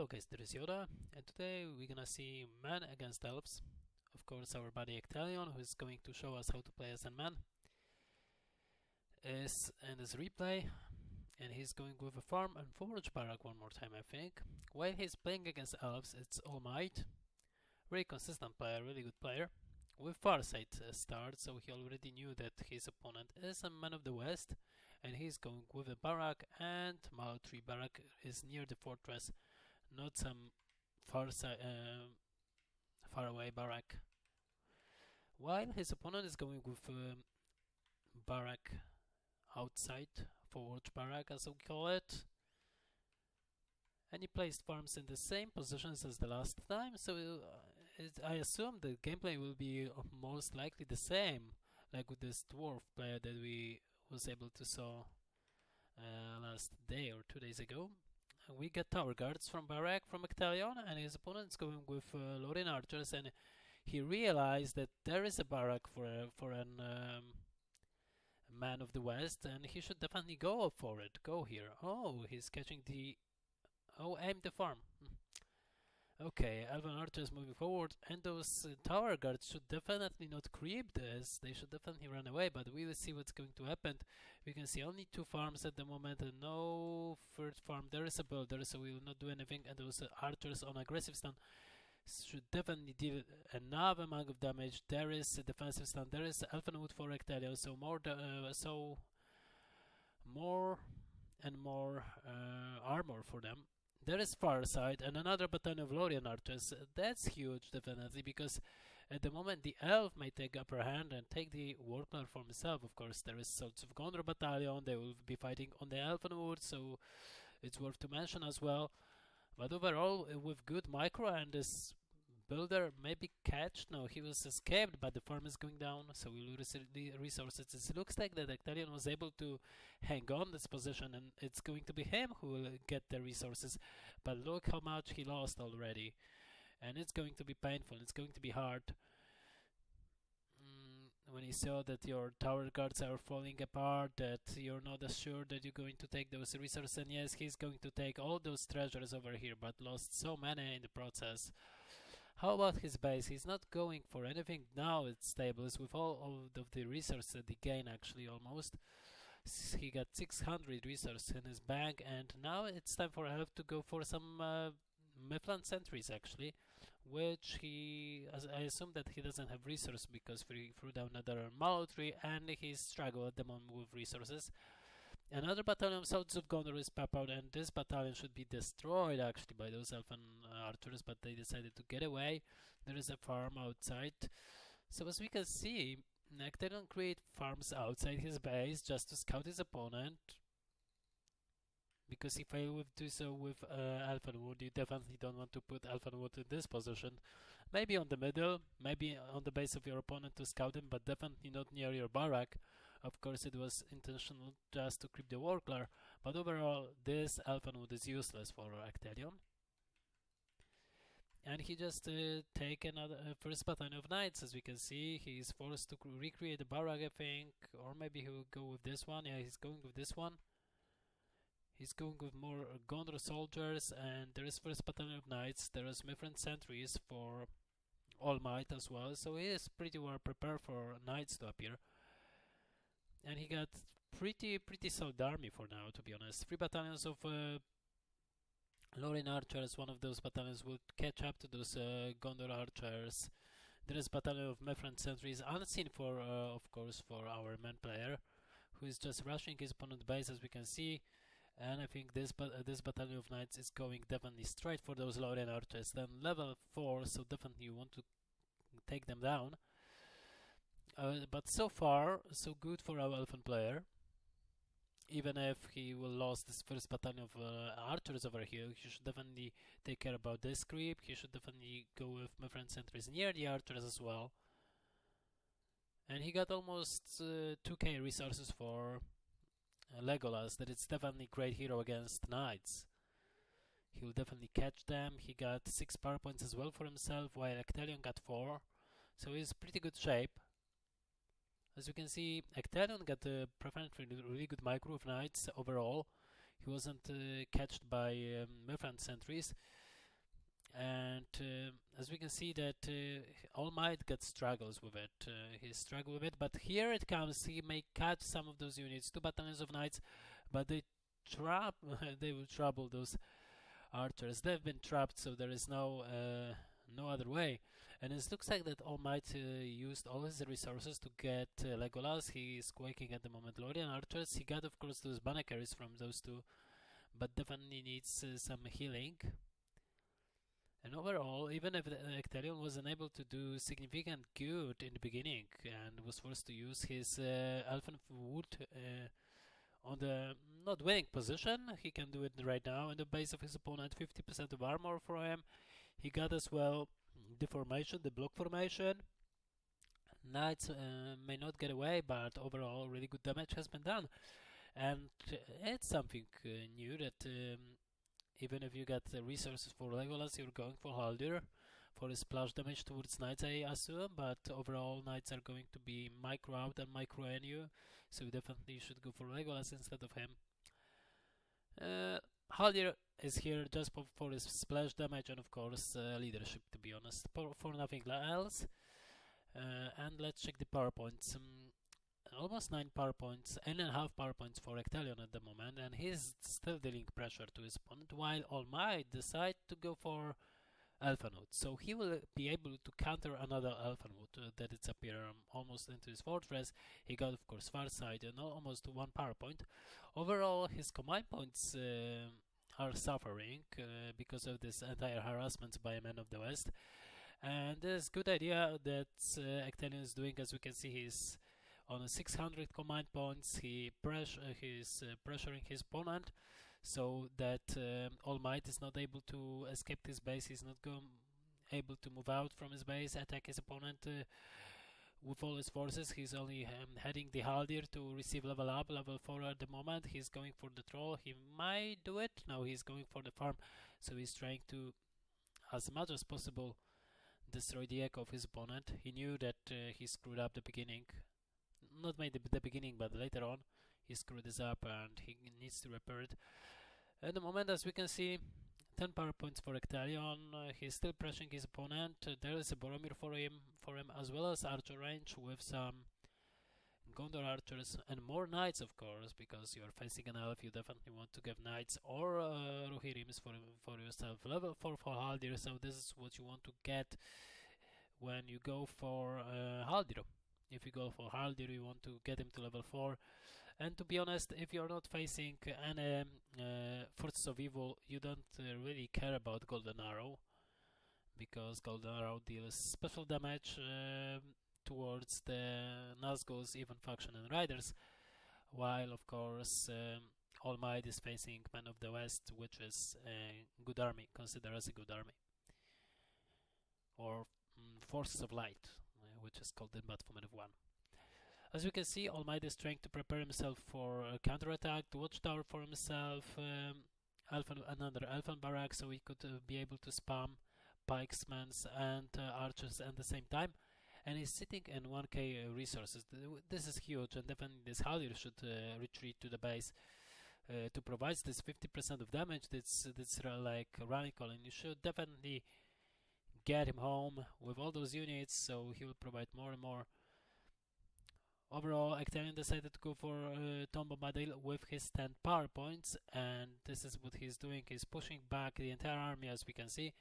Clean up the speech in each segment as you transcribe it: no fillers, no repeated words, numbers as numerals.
Hello guys, this is Yoda, and today we're gonna see man against elves. Of course, our buddy Ecthelion, who is going to show us how to play as a man, is in this replay, and he's going with a farm and forge barrack one more time, I think. While he's playing against elves, it's All Might, really consistent player, really good player. With Farsight start, so he already knew that his opponent is a man of the West, and he's going with a barrack, and MotW barrack is near the fortress, not some far away barrack. While his opponent is going with barrack outside, forge barrack as we call it, and he placed farms in the same positions as the last time, so I assume the gameplay will be most likely the same, like with this dwarf player that we was able to saw last day or 2 days ago. We get tower guards from barrack from Ecthelion, and his opponent's going with Lorien archers, and he realized that there is a barrack for a man of the West, and he should definitely go for it. Go here. Oh, he's catching the... Oh, aim the farm. Okay, Elven archers moving forward, and those tower guards should definitely not creep this. They should definitely run away, but we will see what's going to happen. We can see only 2 farms at the moment, and no third farm. There is a builder, so we will not do anything, and those archers on aggressive stun should definitely deal enough amount of damage. There is a defensive stun. There is Elven wood for Ecthelion, so more and more armor for them. There is Farsight and another battalion of Lorien archers. That's huge, definitely, because at the moment the elf may take upper hand and take the warpler for himself. Of course, there is Swords of Gondor battalion. They will be fighting on the Elvenwood, so it's worth to mention as well. But overall, with good micro and this builder maybe catched. No, he was escaped, but the farm is going down, so we lose the resources. It looks like that Ecthelion was able to hang on this position, and it's going to be him who will get the resources. But look how much he lost already, and it's going to be painful. It's going to be hard. When he saw that your tower guards are falling apart, that you're not assured that you're going to take those resources, and yes, he's going to take all those treasures over here, but lost so many in the process. How about his base? He's not going for anything now. It's stables with all of the resources that he gained, actually, almost. He got 600 resources in his bank, and now it's time for Elf to go for some Mifflin sentries, actually, which I assume that he doesn't have resources because he threw down another MotW, and he struggled at the moment with resources. Another battalion of Swords of Gondor is popped out, and this battalion should be destroyed actually by those elven archers, but they decided to get away. There is a farm outside. So as we can see, Ecthelion create farms outside his base just to scout his opponent, because he failed with do so with Elvenwood. You definitely don't want to put Elvenwood in this position. Maybe on the middle, maybe on the base of your opponent to scout him, but definitely not near your barrack. Of course, it was intentional just to creep the warpler, but overall, this Elvenwood is useless for Ecthelion. And he just take another first battalion of knights. As we can see, he's forced to recreate the barrack, I think, or maybe he will go with this one. Yeah, he's going with this one. He's going with more Gondor soldiers, and there is first battalion of knights. There is different sentries for All Might as well, so he is pretty well prepared for knights to appear. And he got pretty solid army for now, to be honest. 3 battalions of Lorien archers. One of those battalions will catch up to those Gondor archers. There is battalion of Mifflin sentries, unseen for, of course, for our main player, who is just rushing his opponent's base, as we can see. And I think this battalion of knights is going definitely straight for those Lorien archers. Then level 4, so definitely you want to take them down. But so far, so good for our elfen player. Even if he will lose this first battalion of archers over here, he should definitely take care about this creep. He should definitely go with my friend sentries near the archers as well. And he got almost 2k resources for Legolas. That it's definitely great hero against knights. He will definitely catch them. He got 6 power points as well for himself, while Ecthelion got 4. So he's pretty good shape. As you can see, Ecthelion got a preferentially really good micro of knights overall. He wasn't catched by Mifflin sentries. And as we can see that All Might gets struggles with it. He struggles with it, but here it comes. He may catch some of those units, 2 battalions of knights, but they trap. They will trouble those archers. They've been trapped, so there is no other way. And it looks like that All Might used all his resources to get Legolas. He is quaking at the moment. Lorien archers. He got, of course, those Bannekeries from those two, but definitely needs some healing. And overall, even if Ecthelion was unable to do significant good in the beginning and was forced to use his Elfen Wood on the not winning position, he can do it right now in the base of his opponent. 50% of armor for him. He got as well the formation, the block formation. Knights may not get away, but overall, really good damage has been done. And it's something new that even if you get the resources for Legolas, you're going for Haldir for his splash damage towards Knights, I assume, but overall Knights are going to be micro out and micro in you, so you definitely should go for Legolas instead of him. Haldir is here just for his splash damage and of course leadership, to be honest, for nothing else. And let's check the power points. Almost 9 power points, 8.5 power points for Ecthelion at the moment, and he's still dealing pressure to his opponent, while All Might decide to go for Elfenwood. So he will be able to counter another Elfenwood that it's appear almost into his fortress. He got, of course, Farside and almost 1 power point. Overall, his command points are suffering because of this entire harassment by Men of the West. And this good idea that Ecthelion is doing, as we can see, he's on a 600 command points. He's pressuring his opponent so that All Might is not able to escape his base. He's not able to move out from his base, attack his opponent with all his forces. He's only heading the Haldir to receive level up, level 4 at the moment. He's going for the troll. He might do it. No, he's going for the farm. So he's trying to, as much as possible, destroy the echo of his opponent. He knew that he screwed up the beginning. Not made the beginning, but later on he screwed this up and he needs to repair it. At the moment, as we can see, 10 power points for Ecthelion. He's still pressuring his opponent. There is a Boromir for him as well as archer range with some Gondor archers and more knights, of course, because you are facing an elf. You definitely want to give knights or Rohirrims for yourself. Level 4 for Haldir, so this is what you want to get when you go for Haldir. If you go for Haldir, you want to get him to level 4. And to be honest, if you're not facing any Forces of Evil, you don't really care about Golden Arrow, because Golden Arrow deals special damage towards the Nazgûls, even faction and riders, while of course All Might is facing Men of the West, which is a good army, considered as a good army, or Forces of Light, which is called in BFME II. As you can see, All Might is trying to prepare himself for a counterattack, the watchtower for himself, another Elfen barrack, so he could be able to spam pikesmen and archers at the same time. And he's sitting in 1k resources. This is huge, and definitely this Haldir should retreat to the base to provide this 50% of damage. That's like radical, and you should definitely get him home with all those units, so he will provide more and more. Overall, Ecthelion decided to go for Tom Bombadil with his 10 power points, and this is what he's doing. He's pushing back the entire army, as we can see,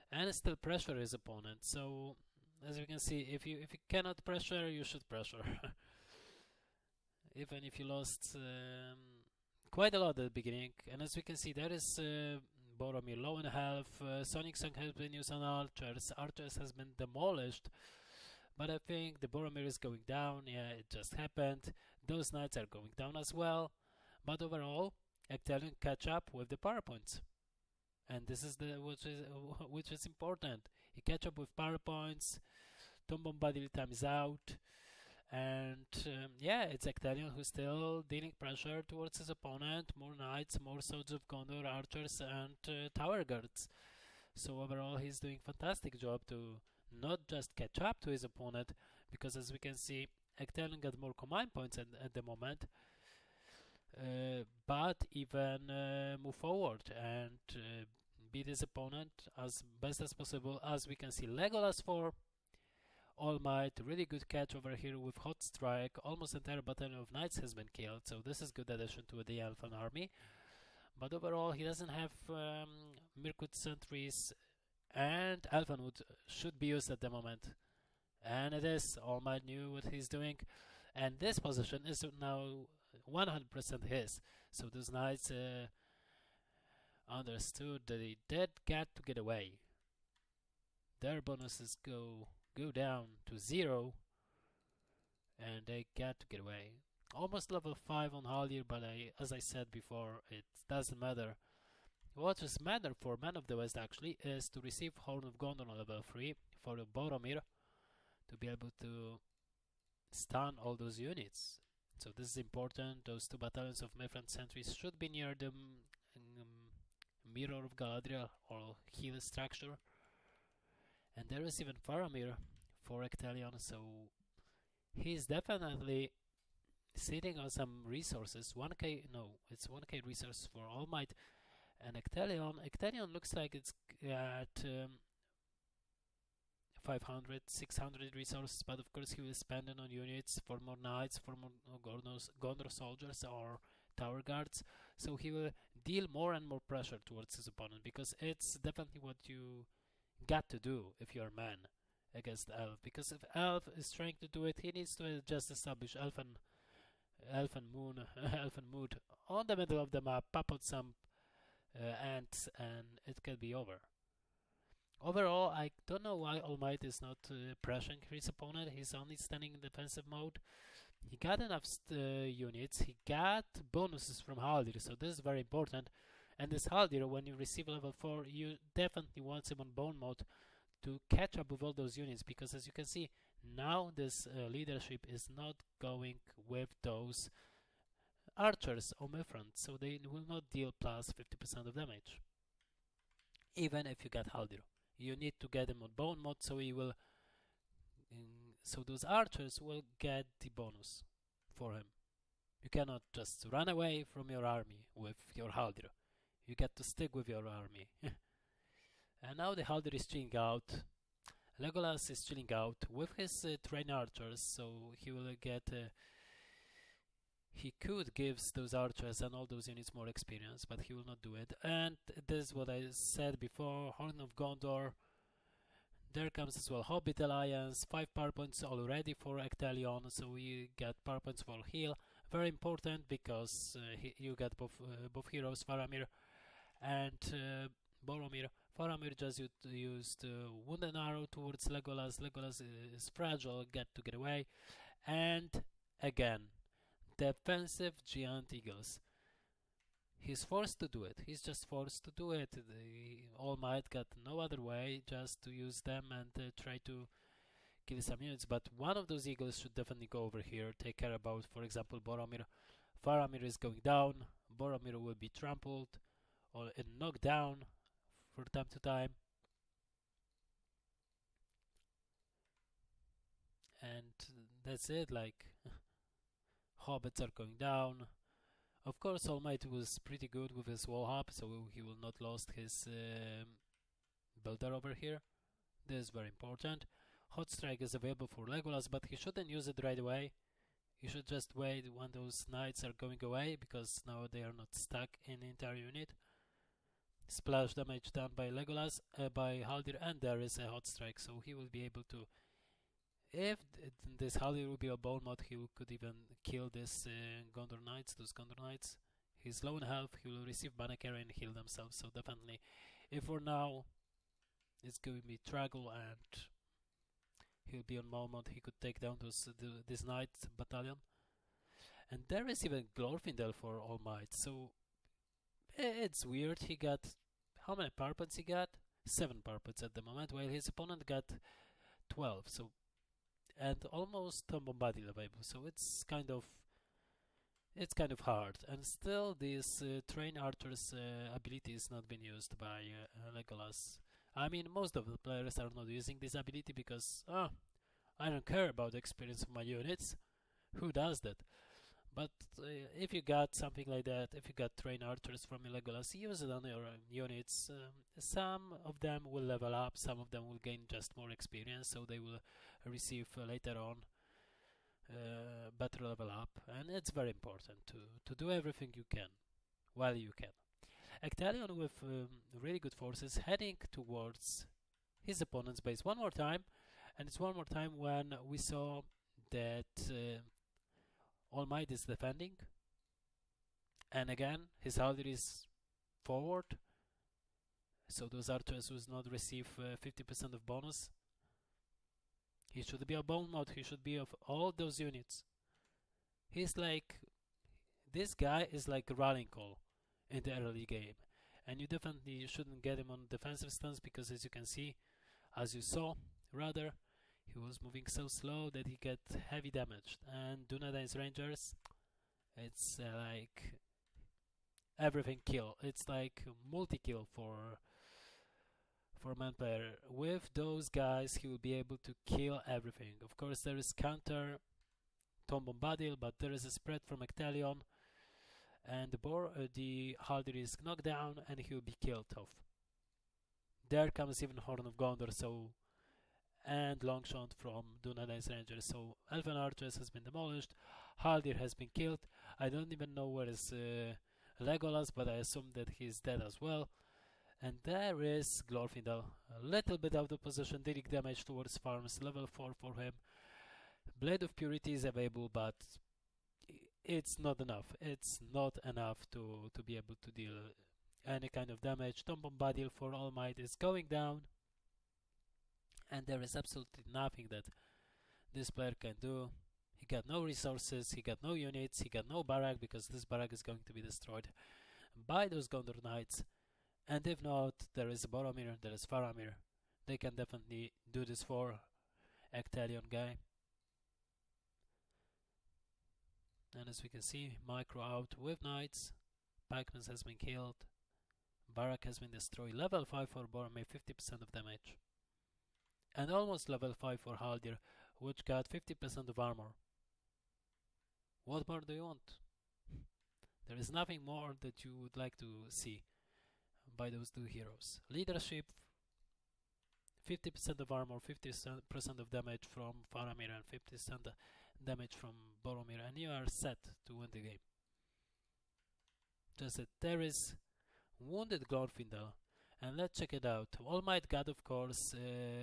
and still pressure his opponent. So, as you can see, if you cannot pressure, you should pressure. Even if you lost quite a lot at the beginning. And as we can see, there is Boromir low in health. Sonic Song has been used on archers. Archers has been demolished. But I think the Boromir is going down. Yeah, it just happened. Those knights are going down as well. But overall, Ecthelion catch up with the power points. And this is which is important. He catch up with power points. Tom Bombadil times out. And yeah, it's Ecthelion who's still dealing pressure towards his opponent. More knights, more swords of Gondor, archers, and tower guards. So overall, he's doing fantastic job to not just catch up to his opponent, because as we can see, Ecthelion got more command points at the moment, but even move forward and beat his opponent as best as possible. As we can see, Legolas for All Might, really good catch over here with Hot Strike. Almost entire battalion of knights has been killed, so this is good addition to the Elfin army. But overall, he doesn't have Mirkwood sentries, and Elfenwood should be used at the moment. And it is. All Might knew what he's doing, and this position is now 100% his. So those knights understood that they did get away. Their bonuses go down to 0, and they got to get away. Almost level 5 on Haldir, but as I said before, it doesn't matter. What does matter for Man of the West actually is to receive Horn of Gondor on level 3 for the Boromir to be able to stun all those units. So this is important. Those 2 battalions of Mithran sentries should be near the Mirror of Galadriel or Heal structure. And there is even Faramir for Ecthelion, so he's definitely sitting on some resources. 1k, no, it's 1k resources for All Might. And Ecthelion looks like it's at 500, 600 resources, but of course he will spend it on units for more knights, for more Gondor soldiers or tower guards. So he will deal more and more pressure towards his opponent, because it's definitely what you got to do if you're a man against Elf. Because if Elf is trying to do it, he needs to just establish Elfin Mood on the middle of the map, pop out some ants, and it can be over. Overall, I don't know why All Might is not pressuring his opponent. He's only standing in defensive mode. He got enough units. He got bonuses from Haldir, so this is very important. And this Haldir, when you receive level 4, you definitely want him on bone mode to catch up with all those units, because as you can see, now this leadership is not going with those archers on Mithran, so they will not deal plus 50% of damage. Even if you get Haldir, you need to get him on bone mode, so he will. So those archers will get the bonus for him. You cannot just run away from your army with your Haldir. You get to stick with your army. And now the Haldir is chilling out. Legolas is chilling out with his trained archers, so he will get. He could give those archers and all those units more experience, but he will not do it. And this is what I said before, Horn of Gondor. There comes as well Hobbit Alliance, 5 power points already for Ecthelion, so we get power points for heal. Very important, because you get both heroes, Faramir and Boromir. Faramir just used Wound and Arrow towards Legolas. Legolas is fragile, get away. And again, defensive Giant Eagles. He's forced to do it. He's just forced to do it. All Might got no other way, just to use them and try to kill some units. But one of those eagles should definitely go over here, take care about, for example, Boromir. Faramir is going down. Boromir will be trampled or knocked down from time to time. And that's it, like, hobbits are going down. Of course, All Might was pretty good with his wall hop, so he will not lost his builder over here. This is very important. Hot Strike is available for Legolas, but he shouldn't use it right away. He should just wait when those knights are going away, because now they are not stuck in the entire unit. Splash damage done by Legolas, by Haldir, and there is a Hot Strike, so he will be able to. If this Haldir will be a bone mod, he could even kill this Gondor Knights, those Gondor Knights. He's low in health, he will receive mana carry and heal themselves, so definitely, if for now it's going to be Traggle and he'll be on bone mod, he could take down this Knight battalion. And there is even Glorfindel for All Might, so it's weird. He got, how many power points he got? 7 power points at the moment, while his opponent got 12, so and almost Bombadil available, so it's kind of hard. And still, this train archer's ability is not being used by Legolas. I mean, most of the players are not using this ability because I don't care about the experience of my units. Who does that? But if you got something like that, if you got trained archers from Legolas, use it on your units. Some of them will level up, some of them will gain just more experience, so they will receive later on better level up. And it's very important to do everything you can while you can. Ecthelion with really good forces heading towards his opponent's base one more time, and it's one more time when we saw that All Might is defending, and again his Haldir is forward, so those archers will not receive 50% of bonus. He should be a bone mode, he should be of all those units. He's like, this guy is like a rallying call in the early game, and you definitely shouldn't get him on defensive stance, because as you can see, as you saw rather, he was moving so slow that he get heavy damage. And Dunedain's Rangers, it's like everything kill. It's like multi-kill for man player. With those guys, he will be able to kill everything. Of course, there is counter Tom Bombadil, but there is a spread from Ecthelion, and the Haldir is knocked down, and he will be killed off. There comes even Horn of Gondor, and Longshot from Dunedain's Rangers. So Elven Archers has been demolished, Haldir has been killed. I don't even know where is Legolas, but I assume that he's dead as well. And there is Glorfindel, a little bit out of position, dealing damage towards farms, level 4 for him. Blade of Purity is available, but it's not enough. It's not enough to be able to deal any kind of damage. Tom Bombadil for All Might is going down, and there is absolutely nothing that this player can do. He got no resources, he got no units, he got no barrack, because this barrack is going to be destroyed by those Gondor Knights. And if not, there is Boromir, there is Faramir. They can definitely do this for Ecthelion guy. And as we can see, Micro out with Knights. Pikeman has been killed. Barrack has been destroyed. Level 5 for Boromir, 50% of damage. And almost level 5 for Haldir, which got 50% of armor. What more do you want? There is nothing more that you would like to see by those two heroes. Leadership, 50% of armor, 50% of damage from Faramir, and 50% damage from Boromir, and you are set to win the game. Just that there is wounded Glorfindel, and let's check it out. All Might got, of course,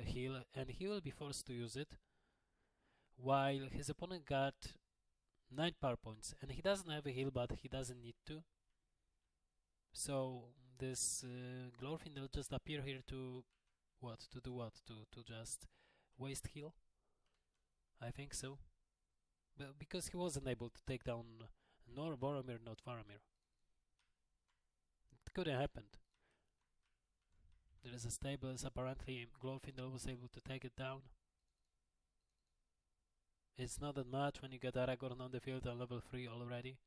heal, and he will be forced to use it, while his opponent got 9 power points, and he doesn't have a heal, but he doesn't need to. So this Glorfindel just appear here to what? To do what? To just waste heal? I think so. But because he wasn't able to take down nor Boromir nor Faramir. It could have happened. There is a stables, apparently Glorfindel was able to take it down. It's not that much when you get Aragorn on the field at level 3 already.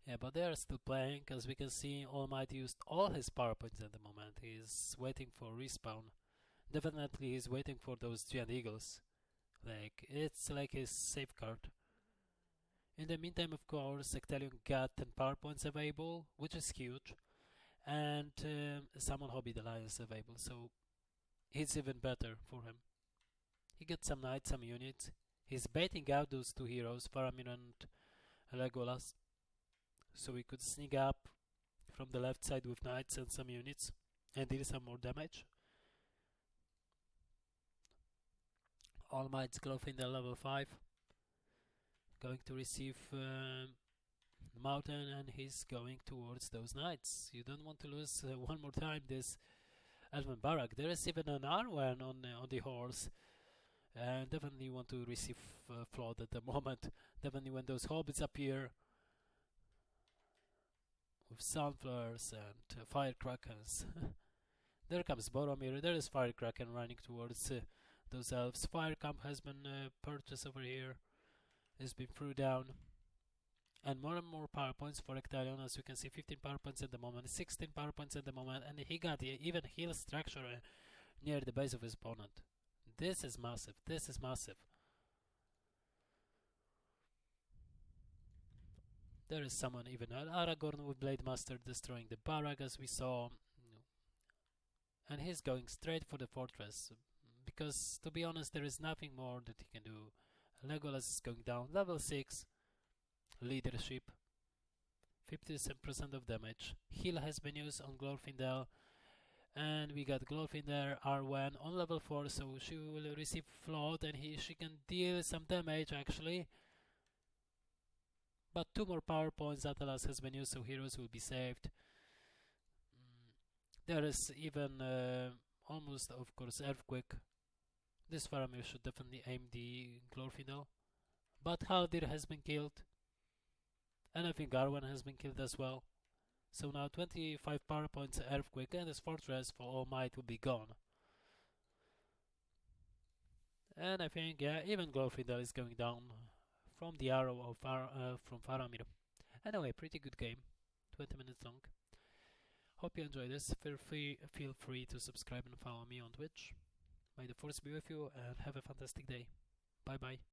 Yeah, but they are still playing. As we can see, All Might used all his power points at the moment. He's waiting for respawn. Definitely he's waiting for those giant eagles. Like, it's like his safeguard. In the meantime, of course, Ecthelion got 10 power points available, which is huge. And Summon Hobby the Lion is available, so it's even better for him. He gets some knights, some units. He's baiting out those two heroes, Faramir and Legolas, so he could sneak up from the left side with knights and some units and deal some more damage. All Might's Glorfindel level 5, going to receive mountain, and he's going towards those knights. You don't want to lose one more time this Elven Barrack. There is even an Arwen on the horse, and definitely want to receive flood at the moment. Definitely when those hobbits appear with sunflowers and firecrackers. There comes Boromir. There is Firekraken running towards those elves. Fire camp has been purchased over here. It's been thrown down. And more power points for Ecthelion. As you can see, 15 power points at the moment, 16 power points at the moment, and he got even heal structure near the base of his opponent. This is massive. This is massive. There is someone even Aragorn with Blade Master destroying the barrack as we saw. And he's going straight for the fortress. Because, to be honest, there is nothing more that he can do. Legolas is going down. Level 6. Leadership. 50% of damage. Heal has been used on Glorfindel. And we got Glorfindel Arwen on level 4, so she will receive float and she can deal some damage actually. But 2 more power points. Atlas has been used, so heroes will be saved. There is even almost, of course, Earthquake. This Faramir should definitely aim the Glorfindel. But Haldir has been killed. And I think Arwen has been killed as well. So now 25 power points Earthquake, and this fortress for All Might will be gone. And I think, yeah, even Glorfindel is going down from the arrow of from Faramir. Anyway, pretty good game. 20 minutes long. Hope you enjoyed this. Feel free to subscribe and follow me on Twitch. May the force be with you and have a fantastic day. Bye bye.